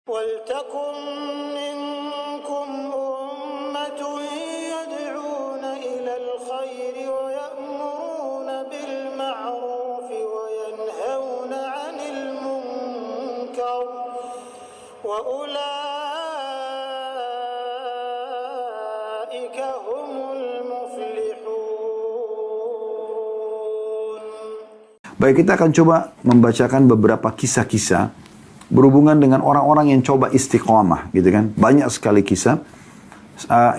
وَلْتَكُنْ مِنْكُمْ أُمَّةٌ يَدْعُونَ إِلَى الْخَيْرِ وَيَأْمُرُونَ بِالْمَعْرُوفِ وَيَنْهَوْنَ عَنِ الْمُنْكَرِ وَأُولَئِكَ هُمُ الْمُفْلِحُونَ. Baik, kita akan coba membacakan beberapa kisah-kisah berhubungan dengan orang-orang yang coba istiqamah, gitu kan. Banyak sekali kisah.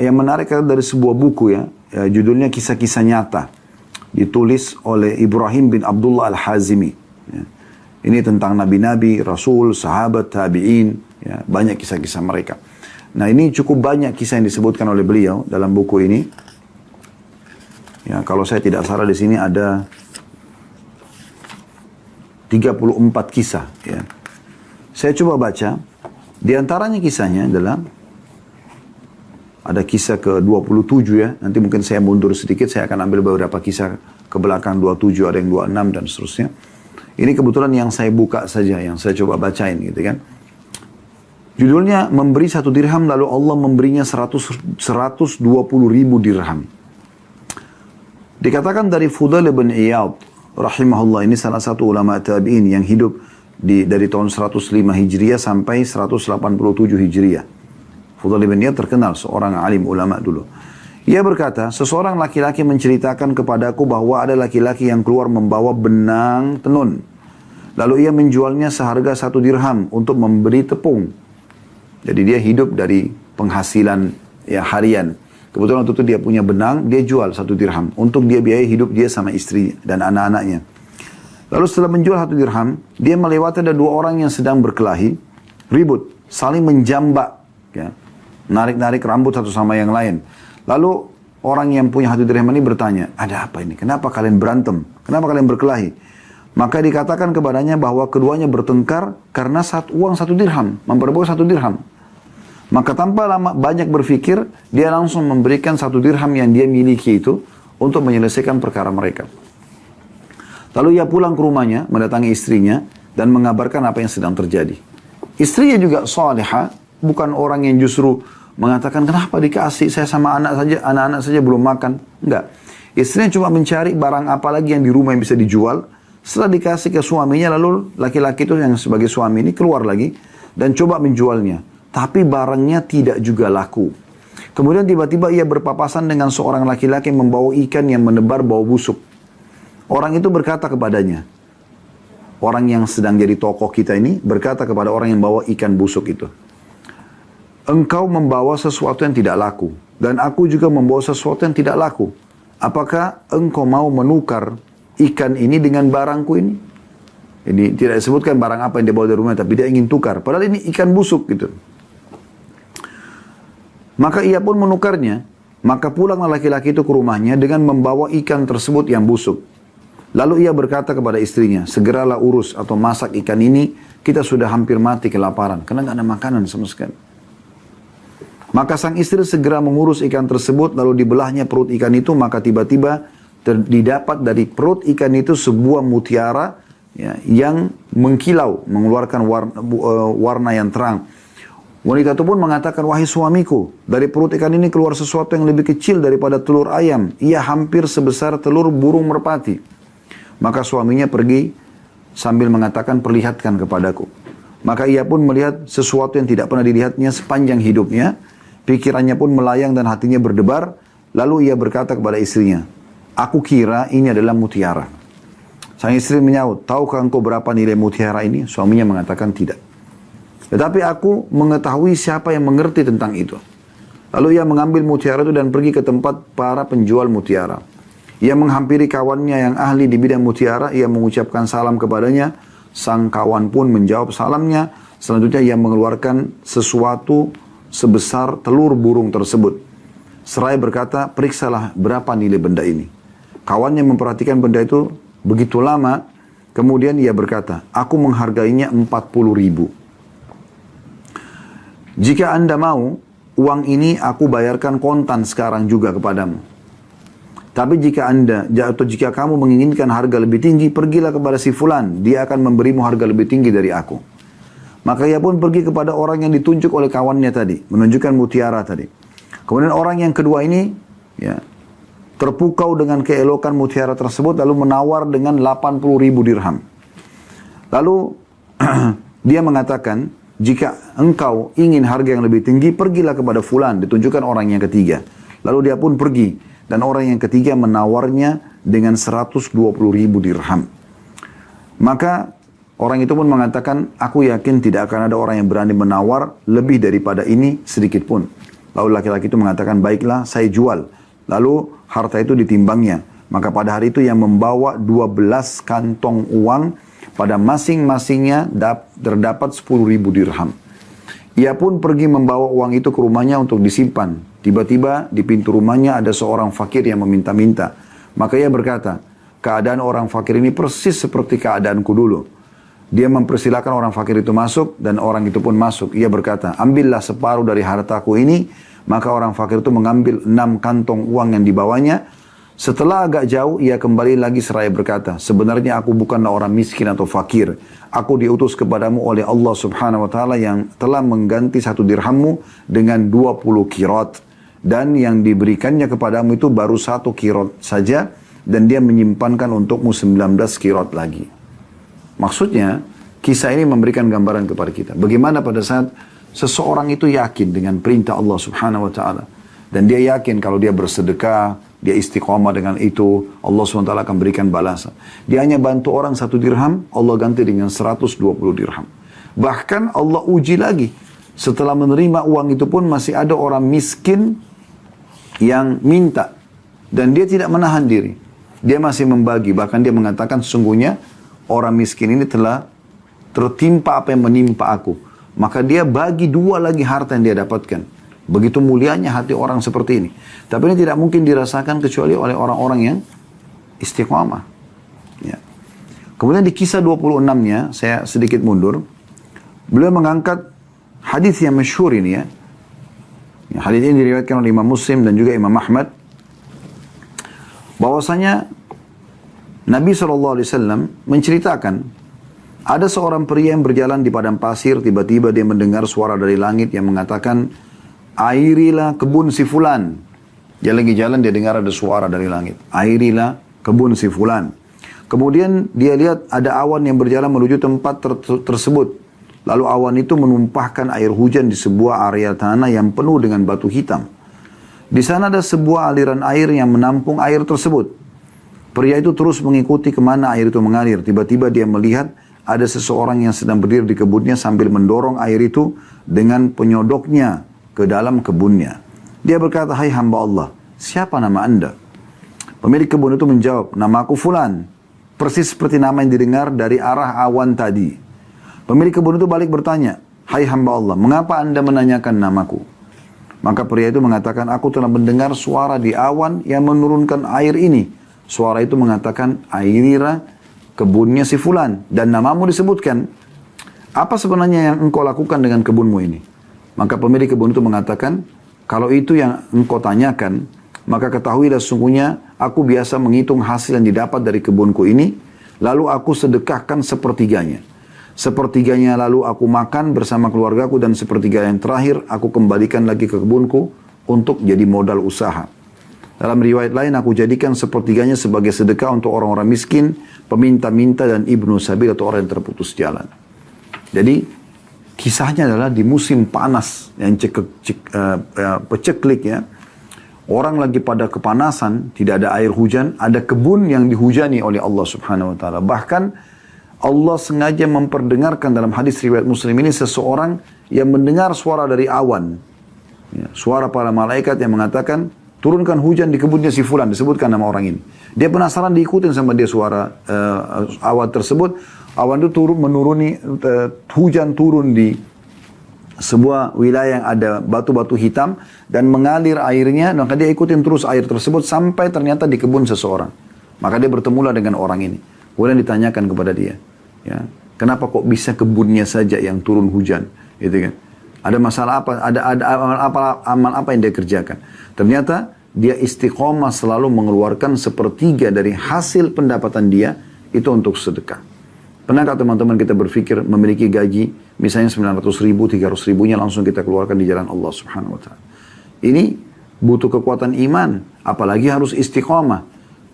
Yang menarik dari sebuah buku ya, judulnya Kisah-Kisah Nyata. Ditulis oleh Ibrahim bin Abdullah Al-Hazimi. Ya. Ini tentang nabi-nabi, rasul, sahabat, tabi'in. Ya, banyak kisah-kisah mereka. Nah, ini cukup banyak kisah yang disebutkan oleh beliau dalam buku ini. Ya, kalau saya tidak salah di sini ada 34 kisah. Ya. Saya coba baca, di antaranya kisahnya adalah, ada kisah ke-27 ya, nanti mungkin saya mundur sedikit, saya akan ambil beberapa kisah ke belakang 27, ada yang 26 dan seterusnya. Ini kebetulan yang saya buka saja, yang saya coba bacain gitu kan. Judulnya, memberi 1 dirham lalu Allah memberinya 120 ribu dirham. Dikatakan dari Fudail bin Iyad, rahimahullah, ini salah satu ulama tabi'in yang hidup dari tahun 105 Hijriah sampai 187 Hijriah. Fudail bin Iyad terkenal seorang alim ulama dulu. Ia berkata, seseorang laki-laki menceritakan kepadaku bahwa ada laki-laki yang keluar membawa benang tenun. Lalu ia menjualnya seharga 1 dirham untuk memberi tepung. Jadi dia hidup dari penghasilan ya harian. Kebetulan waktu itu dia punya benang, dia jual 1 dirham untuk dia biaya hidup dia sama istri dan anak-anaknya. Lalu setelah menjual 1 dirham, dia melewati ada 2 orang yang sedang berkelahi, ribut, saling menjambak, ya, narik-narik rambut satu sama yang lain. Lalu orang yang punya 1 dirham ini bertanya, ada apa ini? Kenapa kalian berantem? Kenapa kalian berkelahi? Maka dikatakan kepadanya bahwa keduanya bertengkar karena uang 1 dirham, memperbuat 1 dirham. Maka tanpa lama banyak berpikir, dia langsung memberikan 1 dirham yang dia miliki itu untuk menyelesaikan perkara mereka. Lalu ia pulang ke rumahnya, mendatangi istrinya, dan mengabarkan apa yang sedang terjadi. Istrinya juga salihah, bukan orang yang justru mengatakan, kenapa dikasih, saya sama anak-anak saja belum makan. Enggak. Istrinya cuma mencari barang apa lagi yang di rumah yang bisa dijual. Setelah dikasih ke suaminya, lalu laki-laki itu yang sebagai suami ini keluar lagi, dan coba menjualnya. Tapi barangnya tidak juga laku. Kemudian tiba-tiba ia berpapasan dengan seorang laki-laki yang membawa ikan yang menebar bau busuk. Orang itu berkata kepadanya, orang yang sedang jadi tokoh kita ini berkata kepada orang yang bawa ikan busuk itu, engkau membawa sesuatu yang tidak laku, dan aku juga membawa sesuatu yang tidak laku. Apakah engkau mau menukar ikan ini dengan barangku ini? Ini tidak disebutkan barang apa yang dia bawa dari rumah, tapi dia ingin tukar. Padahal ini ikan busuk gitu. Maka ia pun menukarnya. Maka pulanglah laki-laki itu ke rumahnya dengan membawa ikan tersebut yang busuk. Lalu ia berkata kepada istrinya, segeralah urus atau masak ikan ini, kita sudah hampir mati kelaparan, karena nggak ada makanan sama sekali. Maka sang istri segera mengurus ikan tersebut, lalu dibelahnya perut ikan itu, maka tiba-tiba didapat dari perut ikan itu sebuah mutiara ya, yang mengkilau, mengeluarkan warna yang terang. Wanita itu pun mengatakan, wahai suamiku, dari perut ikan ini keluar sesuatu yang lebih kecil daripada telur ayam. Ia hampir sebesar telur burung merpati. Maka suaminya pergi sambil mengatakan, perlihatkan kepadaku. Maka ia pun melihat sesuatu yang tidak pernah dilihatnya sepanjang hidupnya. Pikirannya pun melayang dan hatinya berdebar. Lalu ia berkata kepada istrinya, aku kira ini adalah mutiara. Sang istri menyaut, tahukah engkau berapa nilai mutiara ini? Suaminya mengatakan tidak. Tetapi aku mengetahui siapa yang mengerti tentang itu. Lalu ia mengambil mutiara itu dan pergi ke tempat para penjual mutiara. Ia menghampiri kawannya yang ahli di bidang mutiara. Ia mengucapkan salam kepadanya. Sang kawan pun menjawab salamnya. Selanjutnya ia mengeluarkan sesuatu sebesar telur burung tersebut. Seraya berkata, periksalah berapa nilai benda ini. Kawannya memperhatikan benda itu begitu lama. Kemudian ia berkata, aku menghargainya 40 ribu. Jika anda mau, uang ini aku bayarkan kontan sekarang juga kepadamu. Tapi jika kamu menginginkan harga lebih tinggi, pergilah kepada si fulan, dia akan memberimu harga lebih tinggi dari aku. Maka ia pun pergi kepada orang yang ditunjuk oleh kawannya tadi, menunjukkan mutiara tadi. Kemudian orang yang kedua ini, ya, terpukau dengan keelokan mutiara tersebut, lalu menawar dengan 80.000 dirham. Lalu dia mengatakan, jika engkau ingin harga yang lebih tinggi, pergilah kepada fulan, ditunjukkan orang yang ketiga. Lalu dia pun pergi, dan orang yang ketiga menawarnya dengan 120.000 dirham. Maka orang itu pun mengatakan, aku yakin tidak akan ada orang yang berani menawar lebih daripada ini sedikit pun. Lalu laki-laki itu mengatakan, baiklah saya jual. Lalu harta itu ditimbangnya. Maka pada hari itu yang membawa 12 kantong uang, pada masing-masingnya terdapat 10.000 dirham. Ia pun pergi membawa uang itu ke rumahnya untuk disimpan. Tiba-tiba di pintu rumahnya ada seorang fakir yang meminta-minta. Maka ia berkata, keadaan orang fakir ini persis seperti keadaanku dulu. Dia mempersilakan orang fakir itu masuk, dan orang itu pun masuk. Ia berkata, ambillah separuh dari hartaku ini. Maka orang fakir itu mengambil 6 kantong uang yang dibawanya. Setelah agak jauh, ia kembali lagi seraya berkata, sebenarnya aku bukanlah orang miskin atau fakir. Aku diutus kepadamu oleh Allah subhanahu wa ta'ala yang telah mengganti 1 dirhammu dengan 20 kirat. Dan yang diberikannya kepadamu itu baru 1 kirat saja, dan dia menyimpankan untukmu 19 kirat lagi. Maksudnya, kisah ini memberikan gambaran kepada kita. Bagaimana pada saat seseorang itu yakin dengan perintah Allah subhanahu wa ta'ala. Dan dia yakin kalau dia bersedekah, dia istiqamah dengan itu, Allah SWT akan berikan balasan. Dia hanya bantu orang 1 dirham, Allah ganti dengan 120 dirham. Bahkan Allah uji lagi. Setelah menerima uang itu pun masih ada orang miskin yang minta. Dan dia tidak menahan diri. Dia masih membagi. Bahkan dia mengatakan sesungguhnya orang miskin ini telah tertimpa apa yang menimpa aku. Maka dia bagi 2 lagi harta yang dia dapatkan. Begitu mulianya hati orang seperti ini. Tapi ini tidak mungkin dirasakan kecuali oleh orang-orang yang istiqamah. Ya. Kemudian di kisah 26-nya, saya sedikit mundur. Beliau mengangkat hadis yang masyhur ini ya. Hadis ini diriwayatkan oleh Imam Muslim dan juga Imam Ahmad. Bahwasanya Nabi SAW menceritakan, ada seorang pria yang berjalan di padang pasir, tiba-tiba dia mendengar suara dari langit yang mengatakan, airilah kebun si fulan. Dia lagi jalan, dia dengar ada suara dari langit. Airilah kebun si fulan. Kemudian dia lihat ada awan yang berjalan menuju tempat tersebut. Lalu awan itu menumpahkan air hujan di sebuah area tanah yang penuh dengan batu hitam. Di sana ada sebuah aliran air yang menampung air tersebut. Pria itu terus mengikuti kemana air itu mengalir. Tiba-tiba dia melihat ada seseorang yang sedang berdiri di kebunnya sambil mendorong air itu dengan penyodoknya ke dalam kebunnya. Dia berkata, hai hamba Allah, siapa nama anda? Pemilik kebun itu menjawab, nama aku Fulan. Persis seperti nama yang didengar dari arah awan tadi. Pemilik kebun itu balik bertanya, hai hamba Allah, mengapa anda menanyakan namaku? Maka pria itu mengatakan, aku telah mendengar suara di awan yang menurunkan air ini. Suara itu mengatakan, airira kebunnya si Fulan. Dan namamu disebutkan. Apa sebenarnya yang engkau lakukan dengan kebunmu ini? Maka pemilik kebun itu mengatakan, kalau itu yang engkau tanyakan, maka ketahuilah sesungguhnya aku biasa menghitung hasil yang didapat dari kebunku ini, lalu aku sedekahkan sepertiganya. Sepertiganya lalu aku makan bersama keluargaku, dan sepertiga yang terakhir aku kembalikan lagi ke kebunku untuk jadi modal usaha. Dalam riwayat lain, aku jadikan sepertiganya sebagai sedekah untuk orang-orang miskin, peminta-minta, dan ibnu sabil atau orang yang terputus jalan. Jadi, kisahnya adalah di musim panas yang peceklik ya. Orang lagi pada kepanasan, tidak ada air hujan, ada kebun yang dihujani oleh Allah subhanahu wa ta'ala. Bahkan Allah sengaja memperdengarkan dalam hadis riwayat Muslim ini seseorang yang mendengar suara dari awan. Ya, suara para malaikat yang mengatakan, turunkan hujan di kebunnya si Fulan, disebutkan nama orang ini. Dia penasaran, diikutin sama dia suara awan tersebut. Awan itu menuruni, hujan turun di sebuah wilayah yang ada batu-batu hitam dan mengalir airnya, maka dia ikutin terus air tersebut sampai ternyata di kebun seseorang. Maka dia bertemulah dengan orang ini. Kemudian ditanyakan kepada dia, ya, kenapa kok bisa kebunnya saja yang turun hujan, gitu kan? Ada masalah apa? Ada amal apa yang dia kerjakan? Ternyata dia istiqomah selalu mengeluarkan sepertiga dari hasil pendapatan dia itu untuk sedekah. Pernahkah teman-teman kita berpikir memiliki gaji misalnya 900.000, 300.000-nya langsung kita keluarkan di jalan Allah Subhanahu wa Ta'ala. Ini butuh kekuatan iman, apalagi harus istiqamah.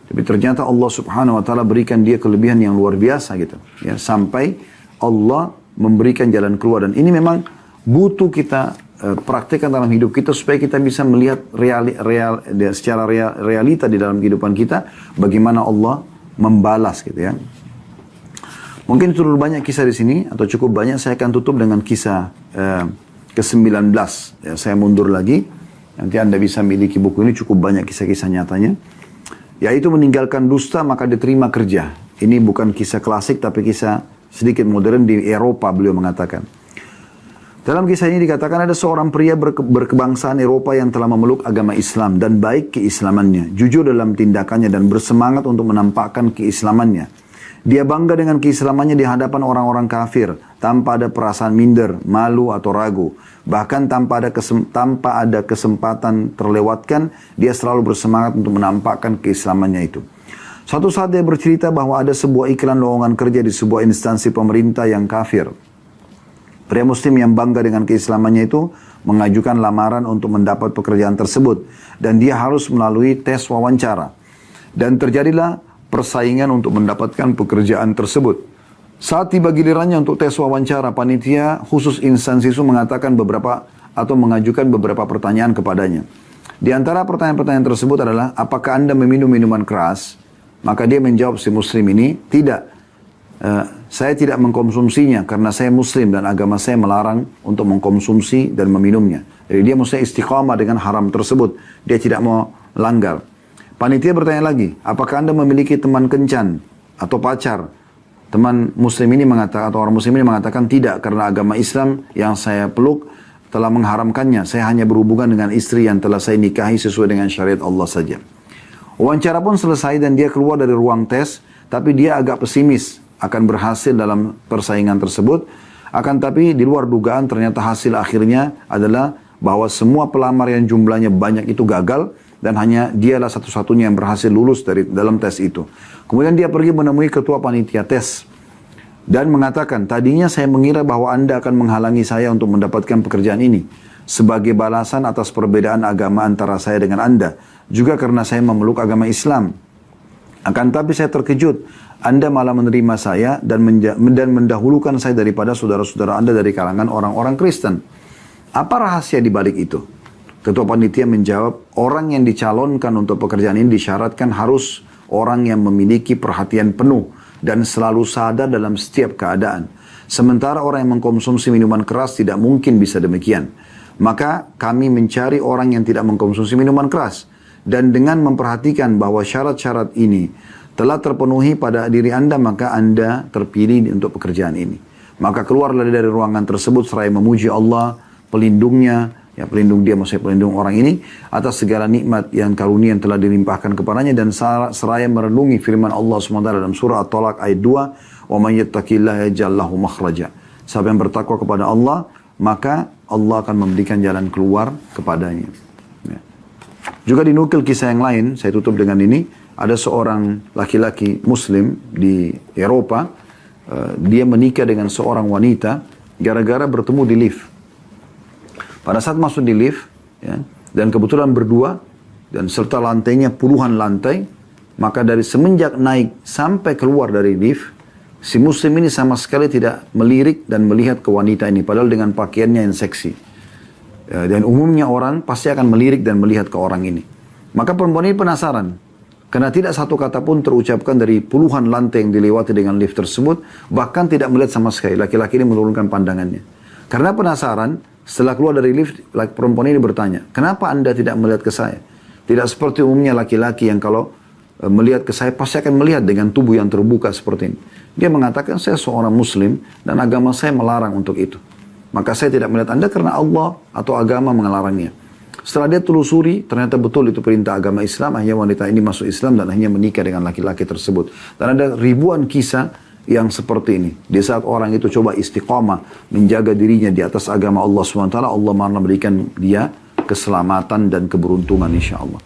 Tapi ternyata Allah Subhanahu wa Ta'ala berikan dia kelebihan yang luar biasa gitu. Ya, sampai Allah memberikan jalan keluar. Dan ini memang butuh kita praktekkan dalam hidup kita supaya kita bisa melihat secara realita di dalam kehidupan kita bagaimana Allah membalas gitu ya. Mungkin terlalu banyak kisah di sini atau cukup banyak. Saya akan tutup dengan kisah ke-19. Ya, saya mundur lagi. Nanti Anda bisa miliki buku ini, cukup banyak kisah-kisah nyatanya. Yaitu meninggalkan dusta maka diterima kerja. Ini bukan kisah klasik tapi kisah sedikit modern di Eropa, beliau mengatakan. Dalam kisah ini dikatakan ada seorang pria berkebangsaan Eropa yang telah memeluk agama Islam dan baik keislamannya, jujur dalam tindakannya dan bersemangat untuk menampakkan keislamannya. Dia bangga dengan keislamannya di hadapan orang-orang kafir, tanpa ada perasaan minder, malu atau ragu. Bahkan tanpa ada kesempatan terlewatkan, dia selalu bersemangat untuk menampakkan keislamannya itu. Suatu saat dia bercerita bahwa ada sebuah iklan lowongan kerja di sebuah instansi pemerintah yang kafir. Pria muslim yang bangga dengan keislamannya itu mengajukan lamaran untuk mendapat pekerjaan tersebut. Dan dia harus melalui tes wawancara. Dan terjadilah persaingan untuk mendapatkan pekerjaan tersebut. Saat tiba gilirannya untuk tes wawancara, panitia khusus instansi itu mengatakan mengajukan beberapa pertanyaan kepadanya. Di antara pertanyaan-pertanyaan tersebut adalah, apakah Anda meminum minuman keras? Maka dia menjawab, si muslim ini, tidak. Saya tidak mengkonsumsinya karena saya muslim dan agama saya melarang untuk mengkonsumsi dan meminumnya. Jadi dia mesti istiqamah dengan haram tersebut. Dia tidak mau langgar. Panitia bertanya lagi, apakah Anda memiliki teman kencan atau pacar? Teman muslim ini mengatakan, atau orang muslim ini mengatakan tidak, karena agama Islam yang saya peluk telah mengharamkannya. Saya hanya berhubungan dengan istri yang telah saya nikahi sesuai dengan syariat Allah saja. Wawancara pun selesai dan dia keluar dari ruang tes, tapi dia agak pesimis akan berhasil dalam persaingan tersebut. Akan tapi di luar dugaan ternyata hasil akhirnya adalah bahwa semua pelamar yang jumlahnya banyak itu gagal, dan hanya dialah satu-satunya yang berhasil lulus dari dalam tes itu. Kemudian dia pergi menemui ketua panitia tes dan mengatakan, tadinya saya mengira bahwa Anda akan menghalangi saya untuk mendapatkan pekerjaan ini sebagai balasan atas perbedaan agama antara saya dengan Anda, juga karena saya memeluk agama Islam. Akan tapi saya terkejut, Anda malah menerima saya dan mendahulukan saya daripada saudara-saudara Anda dari kalangan orang-orang Kristen. Apa rahasia di balik itu? Ketua panitia menjawab, orang yang dicalonkan untuk pekerjaan ini disyaratkan harus orang yang memiliki perhatian penuh dan selalu sadar dalam setiap keadaan. Sementara orang yang mengkonsumsi minuman keras tidak mungkin bisa demikian. Maka kami mencari orang yang tidak mengkonsumsi minuman keras. Dan dengan memperhatikan bahwa syarat-syarat ini telah terpenuhi pada diri Anda, maka Anda terpilih untuk pekerjaan ini. Maka keluarlah dari ruangan tersebut seraya memuji Allah, pelindungnya, ya pelindung dia, maksudnya pelindung orang ini atas segala nikmat yang karunia yang telah dilimpahkan kepadanya, dan seraya merenungi firman Allah SWT dalam surah At-Talaq ayat 2, wa may yattaqillaha yaj'al lahu makhraja. Siapa yang bertakwa kepada Allah, maka Allah akan memberikan jalan keluar kepadanya. Ya. Juga dinukil kisah yang lain, saya tutup dengan ini. Ada seorang laki-laki muslim di Eropa, dia menikah dengan seorang wanita gara-gara bertemu di lift. Pada saat masuk di lift, ya, dan kebetulan berdua, dan serta lantainya puluhan lantai, maka dari semenjak naik sampai keluar dari lift, si muslim ini sama sekali tidak melirik dan melihat ke wanita ini, padahal dengan pakaiannya yang seksi. Ya, dan umumnya orang pasti akan melirik dan melihat ke orang ini. Maka perempuan ini penasaran, karena tidak satu kata pun terucapkan dari puluhan lantai yang dilewati dengan lift tersebut, bahkan tidak melihat sama sekali. Laki-laki ini menurunkan pandangannya. Karena penasaran, setelah keluar dari lift, perempuan ini bertanya, kenapa Anda tidak melihat ke saya? Tidak seperti umumnya laki-laki yang kalau melihat ke saya, pasti akan melihat dengan tubuh yang terbuka seperti ini. Dia mengatakan, saya seorang muslim dan agama saya melarang untuk itu. Maka saya tidak melihat Anda karena Allah atau agama melarangnya. Setelah dia telusuri, ternyata betul itu perintah agama Islam, akhirnya wanita ini masuk Islam dan akhirnya menikah dengan laki-laki tersebut. Dan ada ribuan kisah yang seperti ini. Di saat orang itu coba istiqamah, menjaga dirinya di atas agama Allah SWT, Allah malah memberikan dia keselamatan dan keberuntungan insya Allah.